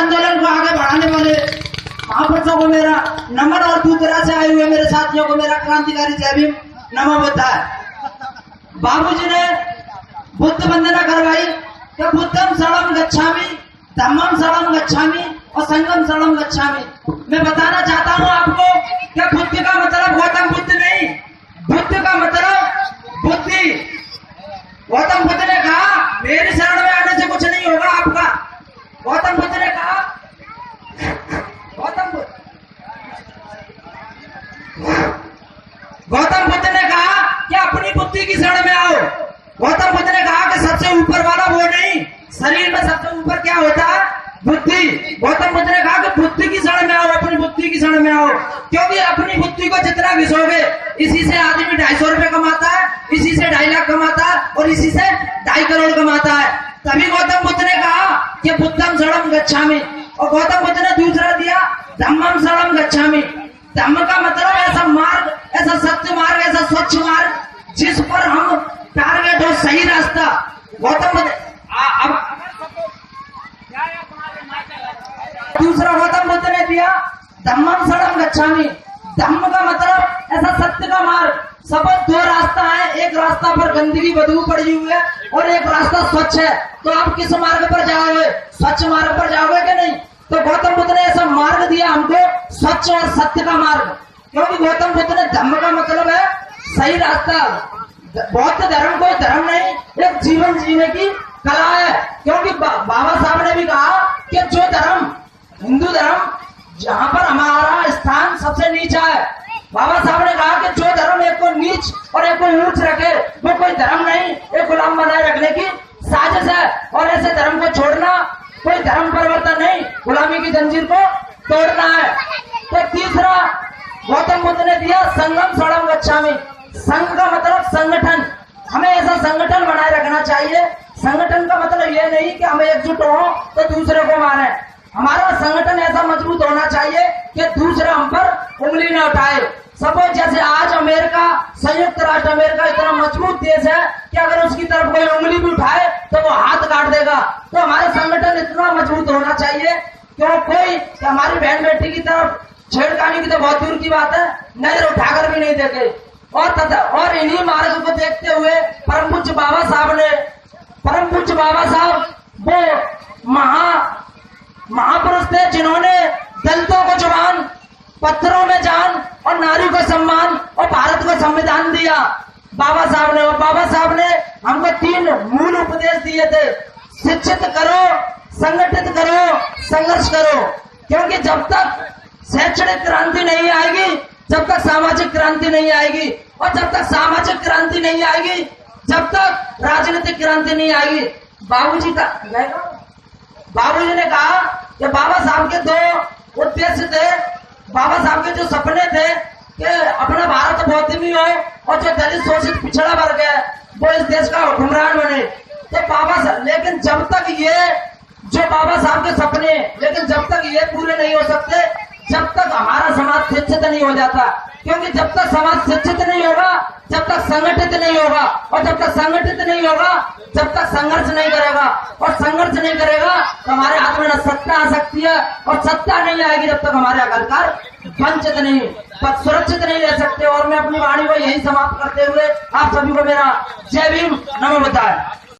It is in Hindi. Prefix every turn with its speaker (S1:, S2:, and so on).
S1: आंदोलन को आगे बढ़ाने वाले महापुरुषों को मेरा नमन और दूसरा से आए हुए मेरे साथियों को मेरा क्रांतिकारी जय भीम नमो बुद्धाय। बाबूजी ने बुद्ध वंदना करवाई कि बुद्धम शरणम गच्छामि, धम्मम शरणम गच्छामि और संघम शरणम गच्छामि। मैं बताना चाहता हूँ आपको कि बुद्ध का मतलब गौतम बुद्ध नहीं, बुद्ध का मतलब बुद्धि। गौतम बुद्ध ने कहा मेरी शरण में आने से कुछ नहीं होगा आपका। गौतम बुद्ध ने कहा, गौतम बुद्ध ने कहा कि अपनी बुद्धि की शरण में आओ। गौतम बुद्ध ने कहा कि सबसे ऊपर वाला वो नहीं, शरीर में सबसे ऊपर क्या होता है? बुद्धि। गौतम बुद्ध ने कहा कि बुद्धि की शरण में आओ, अपनी बुद्धि की शरण में आओ, क्योंकि अपनी बुद्धि को जितना घिसोगे इसी से आदमी 250 रुपए कमाता है, इसी से 2.5 लाख कमाता है और इसी से 2.5 करोड़ कमाता है। तभी गौतम बुद्ध ने कहा कि बुद्धम शरणम गच्छामि। और गौतम बुद्ध ने दूसरा दिया धम्मम शरणम गच्छामि। धम्म का मतलब ऐसा मार्ग, ऐसा सत्य मार्ग, ऐसा स्वच्छ मार्ग जिस पर हम टारगेट हो, सही रास्ता। गौतम बुद्ध अब दूसरा गौतम बुद्ध ने दिया धम्मम शरणम गच्छामि। धम्म का मतलब ऐसा सत्य का मार्ग। सबक 2 रास्ता है, एक रास्ता पर गंदगी बदबू पड़ी हुई है और एक रास्ता स्वच्छ है। तो आप किस मार्ग पर जाओगे? स्वच्छ मार्ग पर जाओगे कि नहीं? तो गौतम बुद्ध ने ऐसा मार्ग दिया हमको, स्वच्छ और सत्य का मार्ग। क्योंकि गौतम बुद्ध ने धम्म का मतलब है सही रास्ता। बौद्ध धर्म कोई धर्म नहीं, एक जीवन जीने की कला है। क्योंकि बाबा साहब ने भी कहा कि जो धर्म, हिंदू धर्म जहाँ पर हमारा स्थान सबसे नीचा है, बाबा साहब ने कहा कि जो धर्म एक को नीच और एक को ऊंच रखे वो कोई धर्म नहीं, एक गुलाम बनाए रखने की साजिश है। और ऐसे धर्म को छोड़ना कोई धर्म परिवर्तन नहीं, गुलामी की जंजीर को तोड़ना है। तो तीसरा गौतम बुद्ध ने दिया संगम शरणम गच्छामि। संघ का मतलब संगठन। हमें ऐसा संगठन बनाए रखना चाहिए। संगठन का मतलब ये नहीं कि हमें एकजुट हो तो दूसरे को मारे। हमारा संगठन ऐसा मजबूत होना चाहिए कि दूसरा हम पर उंगली न उठाए। सपोज जैसे आज अमेरिका, संयुक्त राष्ट्र अमेरिका इतना मजबूत देश है कि अगर उसकी तरफ कोई उंगली भी उठाए तो वो हाथ काट देगा। तो हमारा संगठन इतना मजबूत होना चाहिए क्यों कोई हमारी बहन बेटी की तरफ छेड़खानी की तो बहुत दूर की बात है, नजर उठाकर भी नहीं देखे। और इन्हीं मार्ग को देखते हुए परम पूज्य बाबा साहब वो महापुरुष थे जिन्होंने दलितों को जुबान, पत्थरों में जान और नारी को सम्मान और भारत को संविधान दिया बाबा साहब ने। और बाबा साहब ने हमको 3 मूल उपदेश दिए थे। शिक्षित करो, संगठित करो, संघर्ष करो। क्योंकि जब तक शैक्षणिक क्रांति नहीं आएगी, जब तक सामाजिक क्रांति नहीं आएगी, और जब तक सामाजिक क्रांति नहीं आएगी, जब तक राजनीतिक क्रांति नहीं आएगी। बाबूजी ने कहा कि बाबा साहब के 2 उद्देश्य थे। बाबा साहब के जो सपने थे कि अपना भारत बौद्धिमी हो और जो दलित शोषित पिछड़ा वर्ग है वो इस देश का हुक्मरान बने। तो लेकिन जब तक ये जो बाबा साहब के सपने, लेकिन जब तक ये पूरे नहीं हो सकते जब तक हमारा समाज शिक्षित नहीं हो जाता। क्योंकि जब तक समाज शिक्षित नहीं होगा, जब तक संगठित नहीं होगा, और जब तक संगठित नहीं होगा जब तक संघर्ष नहीं करेगा, और संघर्ष नहीं करेगा तो हमारे हाथ में न सत्ता आ सकती है, और सत्ता नहीं आएगी जब तक हमारे अधिकार वंचित नहीं, सुरक्षित नहीं रह सकते। और मैं अपनी वाणी को यही समाप्त करते हुए आप सभी को मेरा जय भीम नमो बुद्धाय।